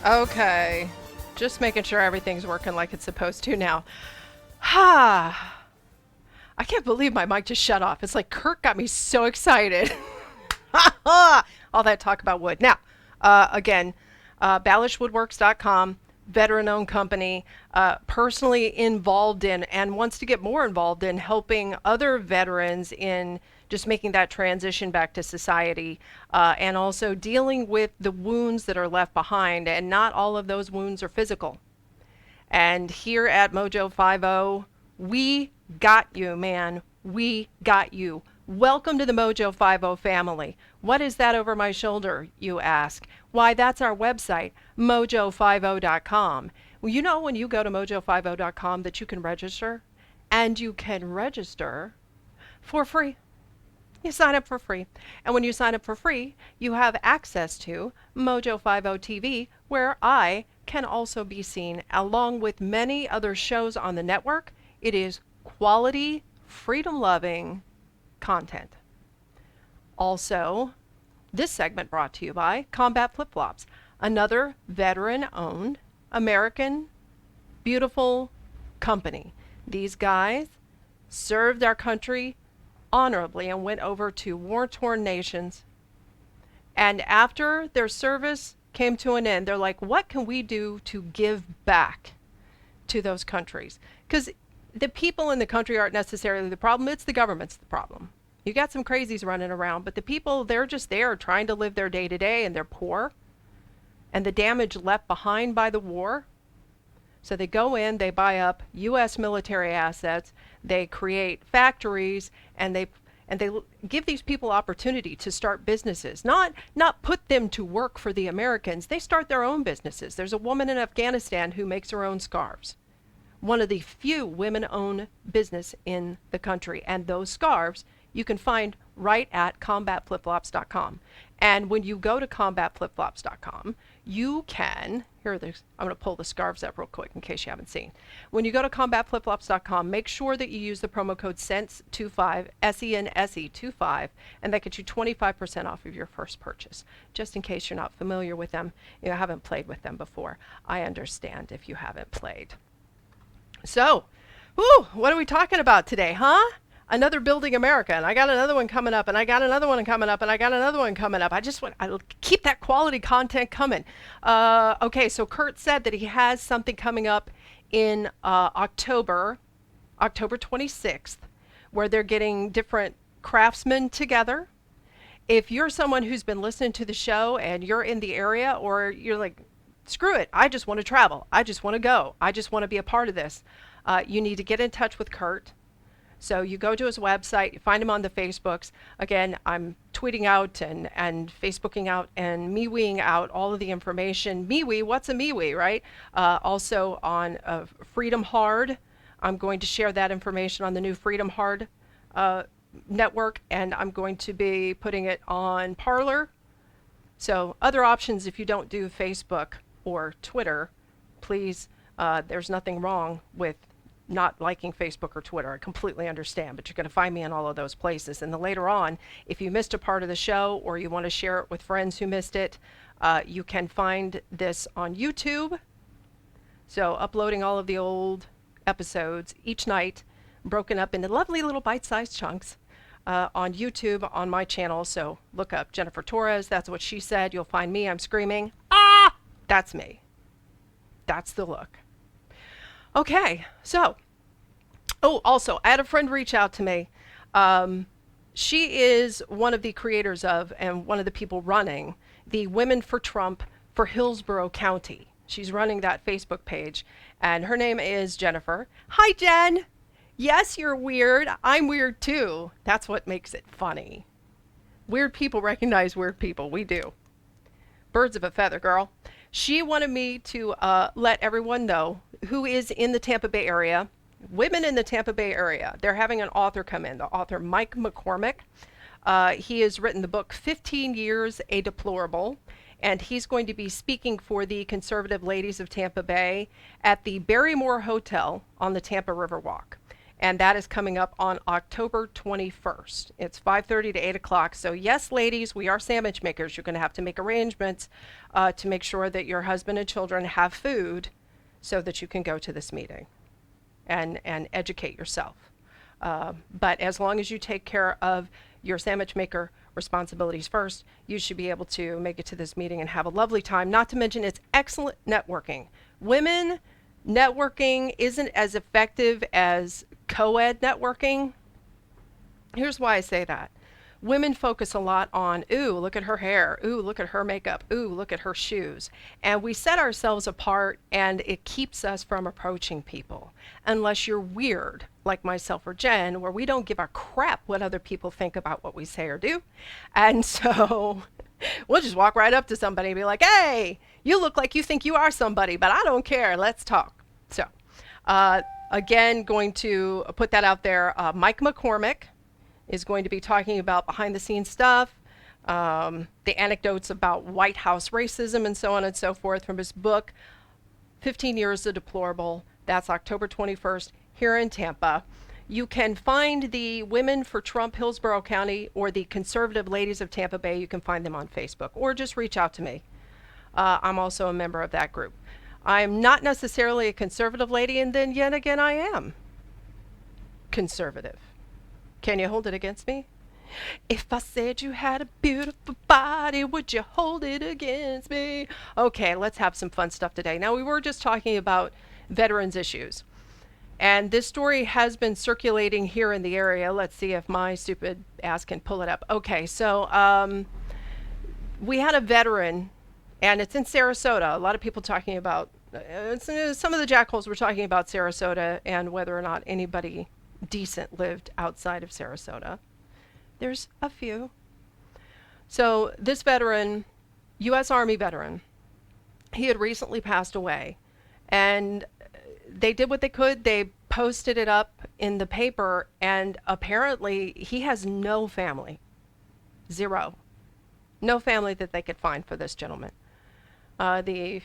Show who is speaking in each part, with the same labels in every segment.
Speaker 1: Okay. Just making sure everything's working like it's supposed to now. Ha! I can't believe my mic just shut off. It's like Kurt got me so excited. All that talk about wood. Now, again, ballashwoodworks.com, veteran-owned company, personally involved in and wants to get more involved in helping other veterans in just making that transition back to society, and also dealing with the wounds that are left behind. And not all of those wounds are physical. And here at Mojo 50, we got you, man. We got you. Welcome to the Mojo 50 family. What is that over my shoulder, you ask? Why, that's our website, mojo50.com. Well, you know when you go to mojo50.com that you can register? And you can register for free. You sign up for free. And when you sign up for free, you have access to Mojo 50 TV, where I can also be seen along with many other shows on the network. It is quality, freedom-loving content. Also, this segment brought to you by Combat Flip-Flops, another veteran-owned, American, beautiful company. These guys served our country honorably and went over to war-torn nations. And after their service came to an end, they're like, what can we do to give back to those countries? Because the people in the country aren't necessarily the problem, it's the government's the problem. You got some crazies running around, but the people, they're just there trying to live their day to day, and they're poor. And the damage left behind by the war. So they go in, they buy up U.S. military assets, they create factories, and they give these people opportunity to start businesses. Not put them to work for the Americans. They start their own businesses. There's a woman in Afghanistan who makes her own scarves. One of the few women-owned business in the country. And those scarves you can find right at combatflipflops.com. And when you go to combatflipflops.com, you can, I'm going to pull the scarves up real quick in case you haven't seen. When you go to combatflipflops.com, make sure that you use the promo code SENSE25, SENSE25, and that gets you 25% off of your first purchase. Just in case you're not familiar with them, you haven't played with them before. I understand if you haven't played. So, what are we talking about today, huh? Another Building America, and I got another one coming up, and I got another one coming up, and I got another one coming up. I keep that quality content coming. Okay, so Kurt said that he has something coming up in October 26th, where they're getting different craftsmen together. If you're someone who's been listening to the show and you're in the area, or you're like, screw it, I just want to travel, I just want to go, I just want to be a part of this, you need to get in touch with Kurt. So you go to his website, you find him on the Facebooks. Again, I'm tweeting out and Facebooking out and MeWeing out all of the information. MeWe, what's a MeWe, right? Also on Freedom Hard. I'm going to share that information on the new Freedom Hard network, and I'm going to be putting it on Parler. So other options if you don't do Facebook or Twitter, please, there's nothing wrong with not liking Facebook or Twitter. I completely understand, but you're going to find me in all of those places. And then later on, if you missed a part of the show or you want to share it with friends who missed it, you can find this on YouTube. So uploading all of the old episodes each night, broken up into lovely little bite-sized chunks on YouTube on my channel. So look up Jennifer Torres. That's what she said. You'll find me. I'm screaming, ah! That's me. That's the look. Okay, so, also, I had a friend reach out to me. She is one of the creators of, and one of the people running, the Women for Trump for Hillsborough County. She's running that Facebook page, and her name is Jennifer. Hi, Jen! Yes, you're weird. I'm weird, too. That's what makes it funny. Weird people recognize weird people. We do. Birds of a feather, girl. She wanted me to let everyone know who is in the Tampa Bay area, women in the Tampa Bay area. They're having an author come in, the author Mike McCormick. He has written the book 15 Years a Deplorable, and he's going to be speaking for the conservative ladies of Tampa Bay at the Barrymore Hotel on the Tampa Riverwalk. and that is coming up on October 21st. It's 5:30 to 8 o'clock. So yes, ladies, we are sandwich makers. You're going to have to make arrangements to make sure that your husband and children have food so that you can go to this meeting and educate yourself. But as long as you take care of your sandwich maker responsibilities first, you should be able to make it to this meeting and have a lovely time. Not to mention, it's excellent networking. Women networking isn't as effective as co-ed networking. Here's why I say that. Women focus a lot on, ooh, look at her hair. Ooh, look at her makeup. Ooh, look at her shoes. And we set ourselves apart, and it keeps us from approaching people. Unless you're weird, like myself or Jen, where we don't give a crap what other people think about what we say or do. And so we'll just walk right up to somebody and be like, hey, you look like you think you are somebody, but I don't care. Let's talk. So, again, going to put that out there. Mike McCormick is going to be talking about behind the scenes stuff, the anecdotes about White House racism and so on and so forth from his book, 15 Years of Deplorable. That's October 21st here in Tampa. You can find the Women for Trump Hillsborough County or the Conservative Ladies of Tampa Bay. You can find them on Facebook or just reach out to me. I'm also a member of that group. I'm not necessarily a conservative lady, and then yet again I am conservative. Can you hold it against me? If I said you had a beautiful body, would you hold it against me? Okay, let's have some fun stuff today. Now, we were just talking about veterans issues, and this story has been circulating here in the area. Let's see if my stupid ass can pull it up. Okay, so we had a veteran, and it's in Sarasota. A lot of people talking about, some of the jackholes were talking about Sarasota and whether or not anybody decent lived outside of Sarasota. There's a few. So this veteran, U.S. Army veteran, he had recently passed away, and they did what they could. They posted it up in the paper, and apparently he has no family. Zero. No family that they could find for this gentleman. The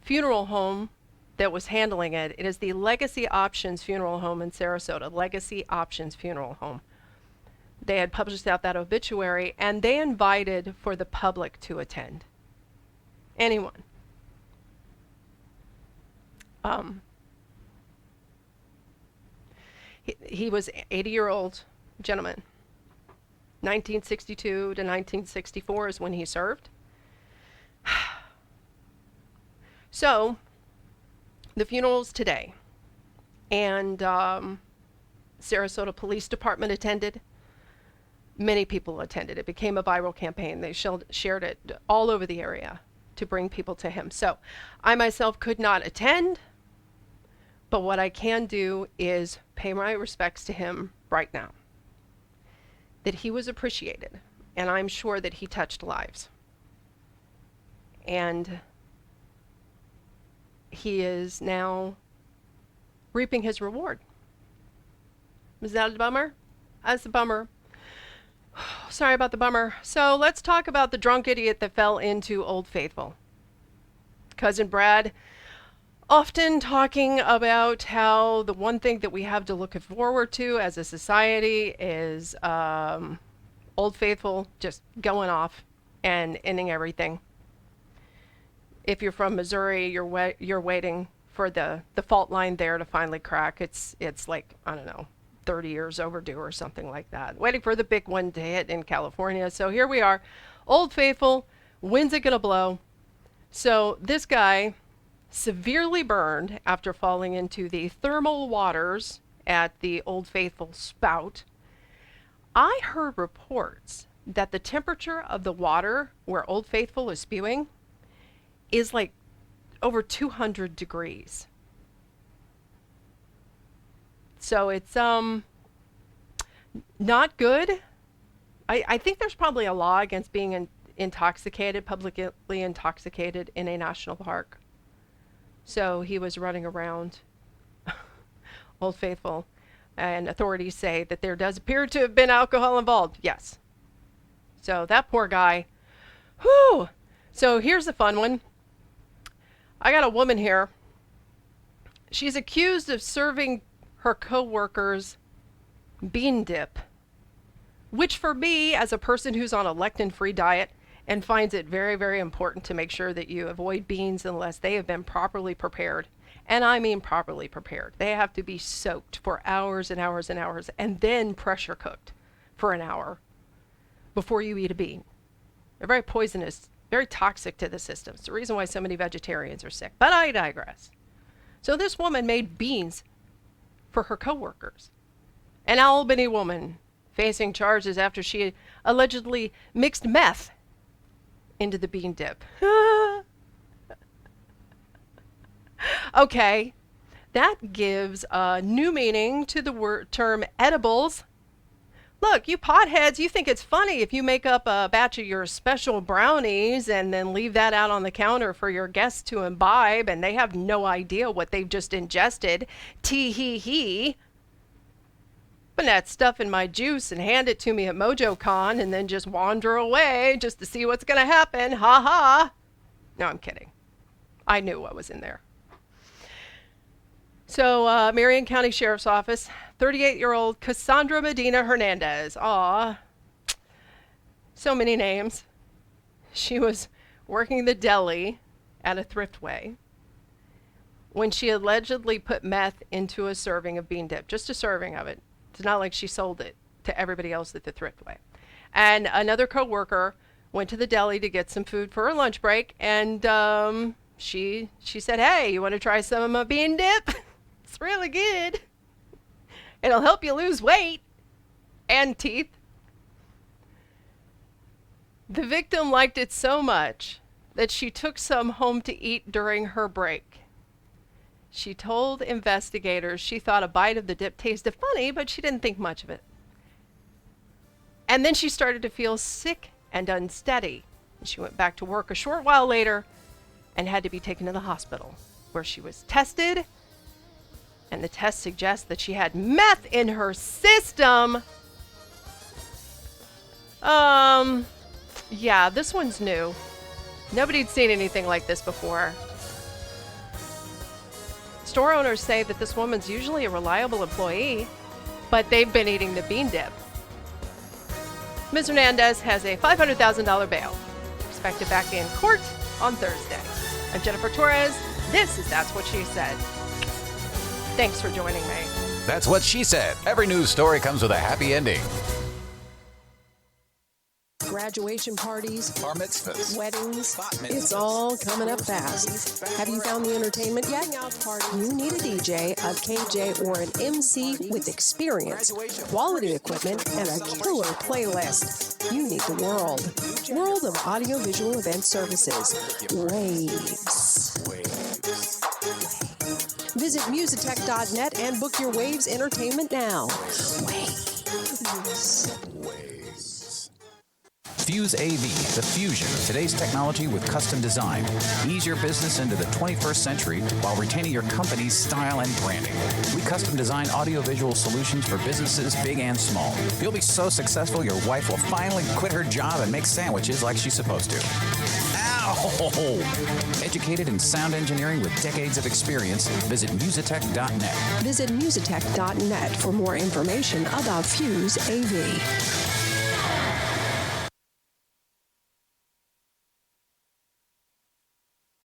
Speaker 1: funeral home that was handling it, it is the Legacy Options Funeral Home in Sarasota. Legacy Options Funeral Home. They had published out that obituary, and they invited for the public to attend. Anyone. He was 80-year-old gentleman. 1962 to 1964 is when he served. So, the funeral's today, and Sarasota Police Department attended. Many people attended. It became a viral campaign. They shared it all over the area to bring people to him. So I myself could not attend, but what I can do is pay my respects to him right now. That he was appreciated, and I'm sure that he touched lives. And he is now reaping his reward. Is that a bummer? That's a bummer. Sorry about the bummer. So let's talk about the drunk idiot that fell into Old Faithful. Cousin Brad often talking about how the one thing that we have to look forward to as a society is Old Faithful just going off and ending everything. If you're from Missouri, you're waiting for the fault line there to finally crack. It's like, I don't know, 30 years overdue or something like that. Waiting for the big one to hit in California. So here we are. Old Faithful, when's it gonna blow? So this guy severely burned after falling into the thermal waters at the Old Faithful spout. I heard reports that the temperature of the water where Old Faithful is spewing is like over 200 degrees. So it's not good. I think there's probably a law against being intoxicated, publicly intoxicated in a national park. So he was running around Old Faithful, and authorities say that there does appear to have been alcohol involved. Yes. So that poor guy. Whew. So here's a fun one. I got a woman here. She's accused of serving her coworkers bean dip, which for me, as a person who's on a lectin-free diet and finds it very, very important to make sure that you avoid beans unless they have been properly prepared. And I mean properly prepared. They have to be soaked for hours and hours and hours and then pressure cooked for an hour before you eat a bean. They're very poisonous, very toxic to the system. It's the reason why so many vegetarians are sick. But I digress. So this woman made beans for her coworkers. An Albany woman facing charges after she allegedly mixed meth into the bean dip. Okay, that gives a new meaning to the term edibles. Look, you potheads, you think it's funny if you make up a batch of your special brownies and then leave that out on the counter for your guests to imbibe, and they have no idea what they've just ingested. Tee-hee-hee. Put that stuff in my juice and hand it to me at MojoCon and then just wander away just to see what's going to happen. Ha ha. No, I'm kidding. I knew what was in there. So, Marion County Sheriff's Office, 38-year-old Cassandra Medina Hernandez. Aw, so many names. She was working the deli at a Thriftway when she allegedly put meth into a serving of bean dip, just a serving of it. It's not like she sold it to everybody else at the Thriftway. And another coworker went to the deli to get some food for her lunch break, and she said, "Hey, you want to try some of my bean dip? It's really good. It'll help you lose weight and teeth." The victim liked it so much that she took some home to eat during her break. She told investigators she thought a bite of the dip tasted funny, but she didn't think much of it. And then she started to feel sick and unsteady. She went back to work a short while later and had to be taken to the hospital, where she was tested, and the test suggests that she had meth in her system. Yeah, this one's new. Nobody'd seen anything like this before. Store owners say that this woman's usually a reliable employee, but they've been eating the bean dip. Ms. Hernandez has a $500,000 bail, expected back in court on Thursday. I'm Jennifer Torres. This is That's What She Said. Thanks for joining me.
Speaker 2: That's What She Said. Every news story comes with a happy ending.
Speaker 3: Graduation parties,
Speaker 2: Bar mitzvahs,
Speaker 3: weddings,
Speaker 2: bat mitzvahs.
Speaker 3: it's all coming up fast. Have you found the entertainment yet? You need a DJ, a KJ, or an MC with experience, quality equipment, and a killer playlist. You need the World of Audiovisual Event Services. Waves. Visit musitech.net and book your Waves entertainment now. Waves.
Speaker 2: Fuse AV, the fusion of today's technology with custom design. Ease your business into the 21st century while retaining your company's style and branding. We custom design audiovisual solutions for businesses big and small. You'll be so successful your wife will finally quit her job and make sandwiches like she's supposed to. Ow! Educated in sound engineering with decades of experience, visit musitech.net.
Speaker 3: Visit musitech.net for more information about Fuse AV.